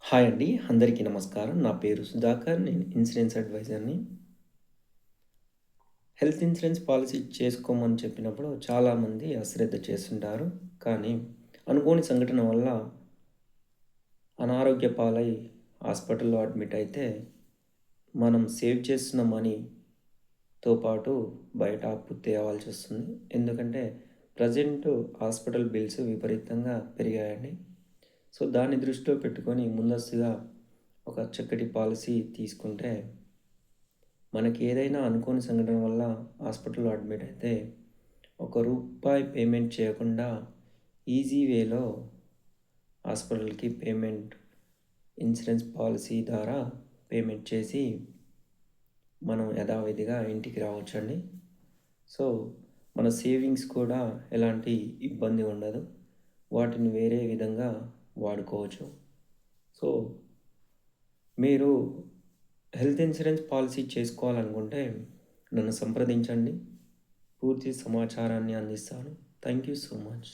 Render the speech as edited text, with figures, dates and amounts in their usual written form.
Hi అండి. అందరికీ నమస్కారం. నా పేరు సుధాకర్. నేను ఇన్సూరెన్స్ అడ్వైజర్‌ని. హెల్త్ ఇన్సూరెన్స్ పాలిసీ చేసుకోమని చెప్పినప్పుడు చాలామంది అశ్రద్ధ చేస్తుంటారు. కానీ అనుకోని సంఘటన వల్ల అనారోగ్య పాలై హాస్పిటల్‌లో అడ్మిట్ అయితే మనం సేవ్ చేస్తున్న మనీతో పాటు బయట అప్పు తేవాల్సొస్తుంది. ఎందుకంటే ప్రెజెంట్ హాస్పిటల్ బిల్స్ విపరీతంగా పెరిగాయండి. సో, దాన్ని దృష్టిలో పెట్టుకొని ముందస్తుగా ఒక చక్కటి పాలిసీ తీసుకుంటే మనకి ఏదైనా అనుకోని సంఘటన వల్ల హాస్పిటల్‌లో అడ్మిట్ అయితే, ఒక రూపాయి పేమెంట్ చేయకుండా ఈజీ వేలో హాస్పిటల్‌కి ఇన్సూరెన్స్ పాలిసీ ద్వారా పేమెంట్ చేసి, మనం యథావిధిగా ఇంటికి రావచ్చండి. సో, మన సేవింగ్స్ కూడా ఎలాంటి ఇబ్బంది ఉండదు. వాటిని వేరే విధంగా వాడుకోవచ్చు. సో, మీరు హెల్త్ ఇన్సూరెన్స్ పాలిసీ చేసుకోవాలనుకుంటే నన్ను సంప్రదించండి. పూర్తి సమాచారాన్ని అందిస్తాను. Thank you so much.